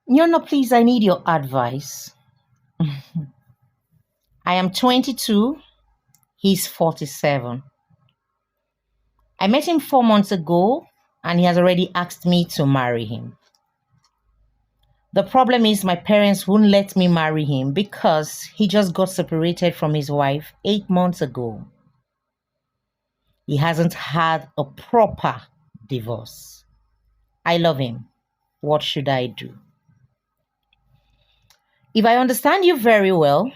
Nyona, please, I need your advice. I am 22, he's 47. I met him 4 months ago and he has already asked me to marry him. The problem is my parents wouldn't let me marry him because he just got separated from his wife 8 months ago. He hasn't had a proper divorce. I love him. What should I do? If I understand you very well,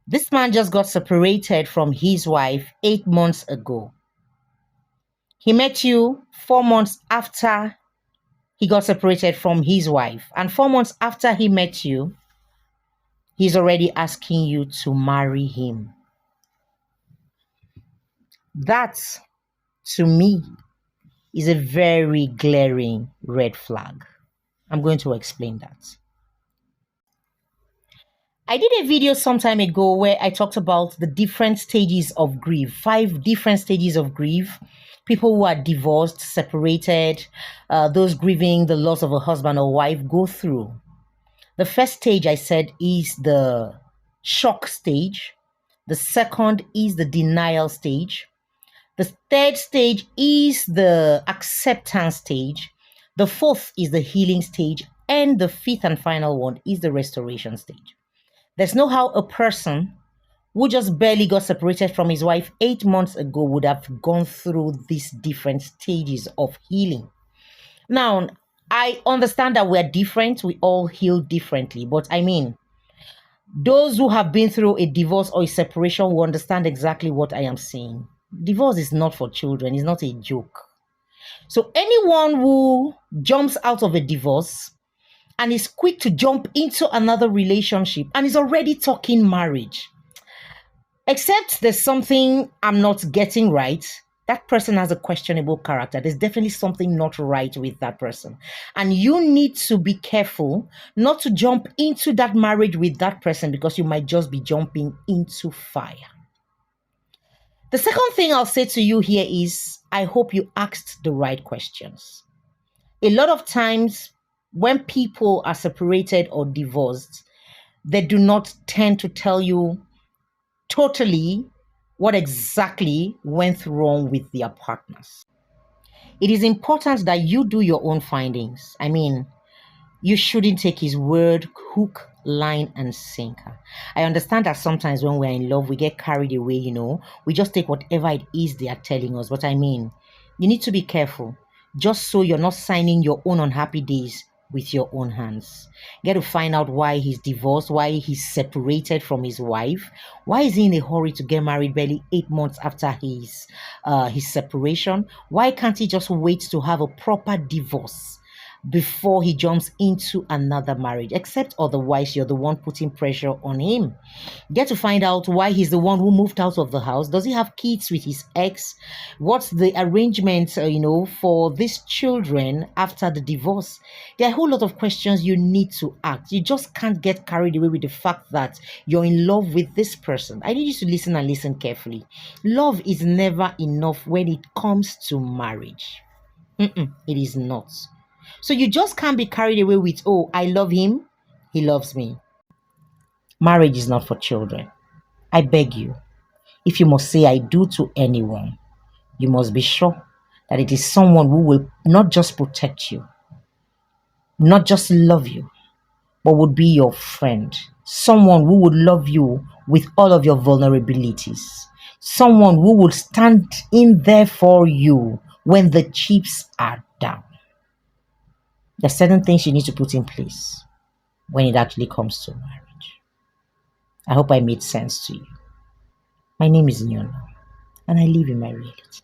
this man just got separated from his wife 8 months ago. He met you 4 months after he got separated from his wife. And 4 months after he met you, he's already asking you to marry him. That, to me, is a very glaring red flag. I'm going to explain that. I did a video some time ago where I talked about the different stages of grief, 5 different stages of grief. People who are divorced, separated, those grieving the loss of a husband or wife go through. The first stage, I said, is the shock stage. The second is the denial stage. The third stage is the acceptance stage. The fourth is the healing stage. And the fifth and final one is the restoration stage. There's no how a person who just barely got separated from his wife 8 months ago would have gone through these different stages of healing. Now, I understand that we're different. We all heal differently. But I mean, those who have been through a divorce or a separation will understand exactly what I am saying. Divorce is not for children. It's not a joke. So anyone who jumps out of a divorce and is quick to jump into another relationship and is already talking marriage, except there's something I'm not getting right, that person has a questionable character. There's definitely something not right with that person. And you need to be careful not to jump into that marriage with that person because you might just be jumping into fire. The second thing I'll say to you here is I hope you asked the right questions. A lot of times when people are separated or divorced, they do not tend to tell you totally what exactly went wrong with their partners. It is important that you do your own findings. I mean, you shouldn't take his word hook, line, and sinker. I understand that sometimes when we're in love, we get carried away, we just take whatever it is they are telling us. But I mean, you need to be careful just so you're not signing your own unhappy days with your own hands. Get to find out why he's divorced, why he's separated from his wife. Why is he in a hurry to get married barely 8 months after his separation? Why can't he just wait to have a proper divorce before he jumps into another marriage? Except otherwise, you're the one putting pressure on him. Get to find out why he's the one who moved out of the house. Does he have kids with his ex? What's the arrangement, for these children after the divorce? There are a whole lot of questions you need to ask. You just can't get carried away with the fact that you're in love with this person. I need you to listen and listen carefully. Love is never enough when it comes to marriage. It is not. So you just can't be carried away with, oh, I love him, he loves me. Marriage is not for children. I beg you, if you must say I do to anyone, you must be sure that it is someone who will not just protect you, not just love you, but would be your friend. Someone who would love you with all of your vulnerabilities. Someone who will stand in there for you when the chips are down. There are certain things you need to put in place when it actually comes to marriage. I hope I made sense to you. My name is Nyona, and I live in my reality.